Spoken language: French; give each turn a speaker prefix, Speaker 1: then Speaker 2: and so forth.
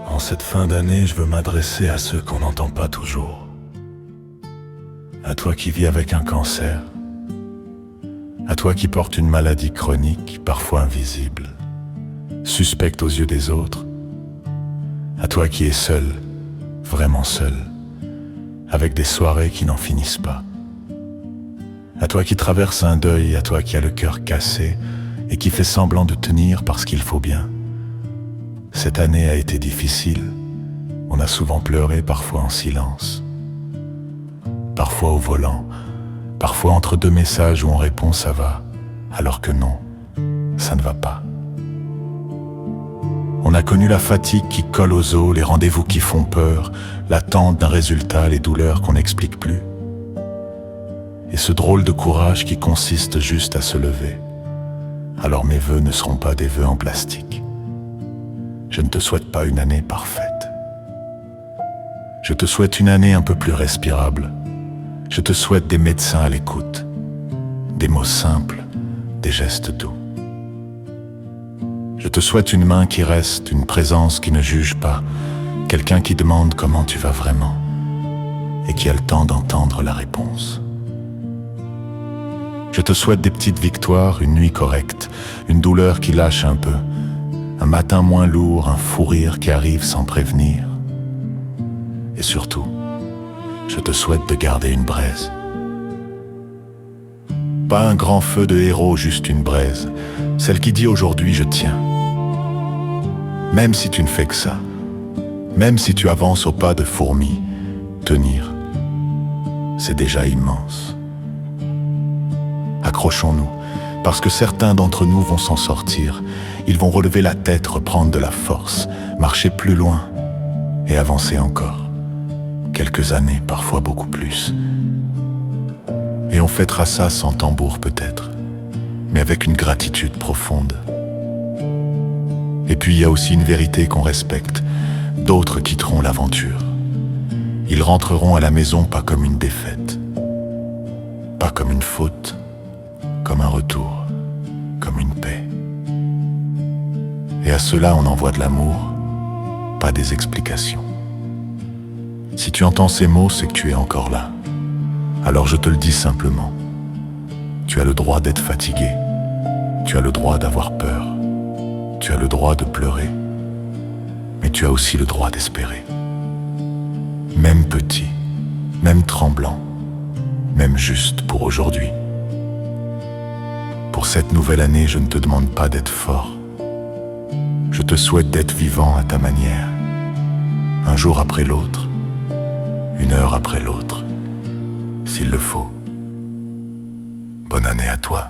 Speaker 1: En cette fin d'année, je veux m'adresser à ceux qu'on n'entend pas toujours. À toi qui vis avec un cancer. À toi qui portes une maladie chronique, parfois invisible, suspecte aux yeux des autres. À toi qui es seul, vraiment seul, avec des soirées qui n'en finissent pas. À toi qui traverse un deuil, à toi qui a le cœur cassé et qui fait semblant de tenir parce qu'il faut bien. Cette année a été difficile. On a souvent pleuré, parfois en silence. Parfois au volant, parfois entre deux messages où on répond ça va, alors que non, ça ne va pas. On a connu la fatigue qui colle aux os, les rendez-vous qui font peur, l'attente d'un résultat, les douleurs qu'on n'explique plus. Et ce drôle de courage qui consiste juste à se lever. Alors mes vœux ne seront pas des vœux en plastique. Je ne te souhaite pas une année parfaite. Je te souhaite une année un peu plus respirable. Je te souhaite des médecins à l'écoute, des mots simples, des gestes doux. Je te souhaite une main qui reste, une présence qui ne juge pas, quelqu'un qui demande comment tu vas vraiment et qui a le temps d'entendre la réponse. Je te souhaite des petites victoires, une nuit correcte, une douleur qui lâche un peu, un matin moins lourd, un fou rire qui arrive sans prévenir. Et surtout, je te souhaite de garder une braise. Pas un grand feu de héros, juste une braise, celle qui dit aujourd'hui je tiens. Même si tu ne fais que ça, même si tu avances au pas de fourmi, tenir, c'est déjà immense. Accrochons-nous, parce que certains d'entre nous vont s'en sortir. Ils vont relever la tête, reprendre de la force, marcher plus loin et avancer encore. Quelques années, parfois beaucoup plus. Et on fêtera ça sans tambour peut-être, mais avec une gratitude profonde. Et puis il y a aussi une vérité qu'on respecte. D'autres quitteront l'aventure. Ils rentreront à la maison pas comme une défaite, pas comme une faute, comme un retour, comme une paix. Et à cela on envoie de l'amour, pas des explications. Si tu entends ces mots, c'est que tu es encore là. Alors je te le dis simplement. Tu as le droit d'être fatigué. Tu as le droit d'avoir peur. Tu as le droit de pleurer. Mais tu as aussi le droit d'espérer. Même petit, même tremblant, même juste pour aujourd'hui. Pour cette nouvelle année, je ne te demande pas d'être fort. Je te souhaite d'être vivant à ta manière. Un jour après l'autre. Une heure après l'autre, s'il le faut. Bonne année à toi.